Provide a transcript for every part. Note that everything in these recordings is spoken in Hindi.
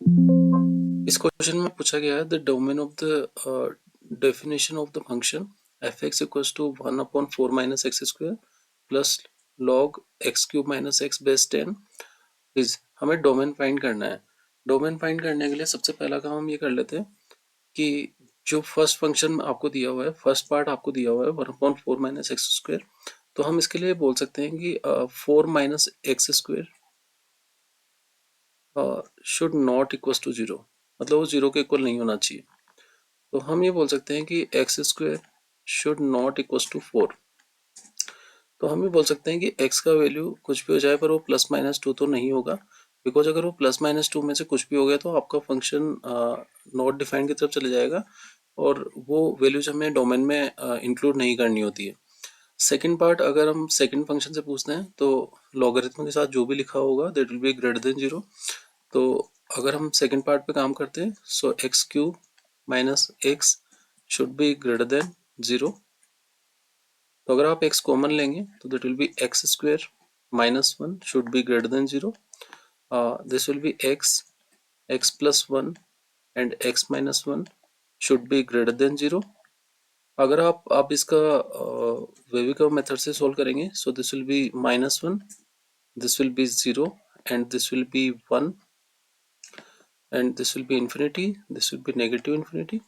इस क्वेश्चन में पूछा गया है the domain of the definition of the function F X equals to 1/4 minus X square plus log X cube minus X base 10 is. हमें डोमेन फाइंड करना है। डोमेन फाइंड करने के लिए सबसे पहला काम हम ये कर लेते हैं कि जो फर्स्ट फंक्शन आपको दिया हुआ है, फर्स्ट पार्ट आपको दिया हुआ है 1/4 माइनस एक्स स्क्वायर, तो हम इसके लिए बोल सकते हैं कि 4 minus X square should not equal to zero, मतलब वो जीरो के इक्वल नहीं होना चाहिए। तो हम ये बोल सकते हैं कि X square should not equal to 4। तो हम ये बोल सकते हैं कि x का वैल्यू कुछ भी हो जाए पर वो प्लस माइनस टू तो नहीं होगा, बिकॉज अगर वो प्लस माइनस टू में से कुछ भी हो गया तो आपका फंक्शन नॉट डिफाइंड की तरफ चले जाएगा और वो वैल्यूज हमें डोमेन में इंक्लूड नहीं करनी होती है। सेकंड पार्ट, अगर हम सेकंड फंक्शन से पूछते हैं तो लॉगरिथम के साथ जो भी लिखा होगा that will be greater than zero. तो अगर हम सेकंड पार्ट पे काम करते हैं, so X cube minus X should be greater than zero. तो अगर आप x कॉमन लेंगे तो that will be X square minus one should be greater than zero. This will be x plus one and x minus one should be greater than zero. अगर आप इसका वेविकर्व मेथड से सोल्व करेंगे, so this will B minus one, this will B zero and this will B one and this will be infinity, this will be negative infinity,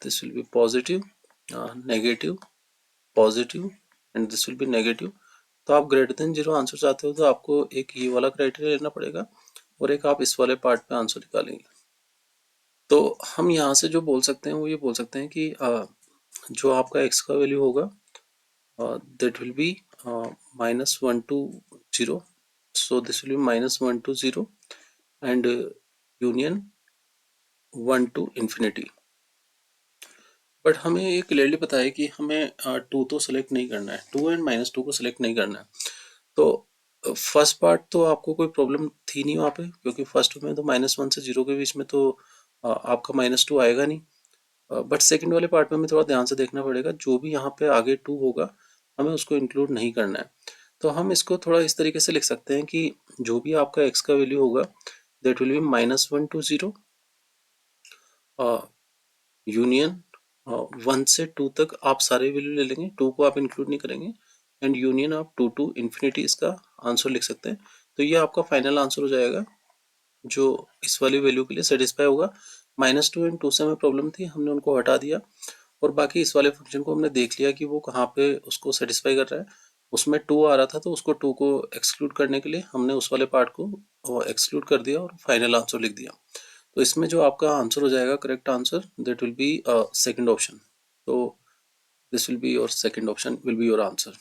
this will be positive, negative, positive and this will B negative. तो आप ग्रेटर देन जीरो आंसर चाहते हो तो आपको एक ये वाला क्राइटेरिया लेना पड़ेगा और एक आप इस वाले पार्ट पे आंसर निकालेंगे। तो हम यहाँ से जो बोल सकते हैं वो ये बोल सकते हैं कि जो आपका x का वैल्यू होगा that will B minus one two zero, so this will B minus one two zero and union one two infinity. But हमें ये क्लियरली पता है कि हमें टू तो सेलेक्ट नहीं करना है, टू एंड माइनस टू को सेलेक्ट नहीं करना है। तो फर्स्ट पार्ट तो आपको कोई प्रॉब्लम थी नहीं वहाँ पे, क्योंकि फर्स्ट में तो माइनस वन से जीरो के बीच में तो आपका माइनस टू आएगा नहीं। बट सेकंड वाले पार्ट में हमें थोड़ा ध्यान से देखना पड़ेगा, जो भी यहाँ पे आगे टू होगा हमें उसको इंक्लूड नहीं करना है। तो हम इसको थोड़ा इस तरीके से लिख सकते हैं कि जो भी आपका एक्स का वैल्यू होगा that will B minus one two zero union one से टू तक आप सारे वैल्यू ले लेंगे, टू को आप इंक्लूड नहीं करेंगे, एंड यूनियन आप टू टू इन्फिनिटी इसका आंसर लिख सकते हैं। तो ये आपका फाइनल आंसर हो जाएगा जो इस वाली वैल्यू के लिए सेटिस्फाई होगा। माइनस टू एंड टू से हमें प्रॉब्लम थी, हमने उनको हटा दिया और बाकी इस वाले फंक्शन को हमने देख लिया कि वो कहाँ पे उसको सेटिस्फाई कर रहा है। उसमें टू आ रहा था तो उसको टू को एक्सक्लूड करने के लिए हमने उस वाले पार्ट को एक्सक्लूड कर दिया और फाइनल आंसर लिख दिया। तो इसमें जो आपका आंसर हो जाएगा correct answer that will be second option. तो this will be your second option will be your answer.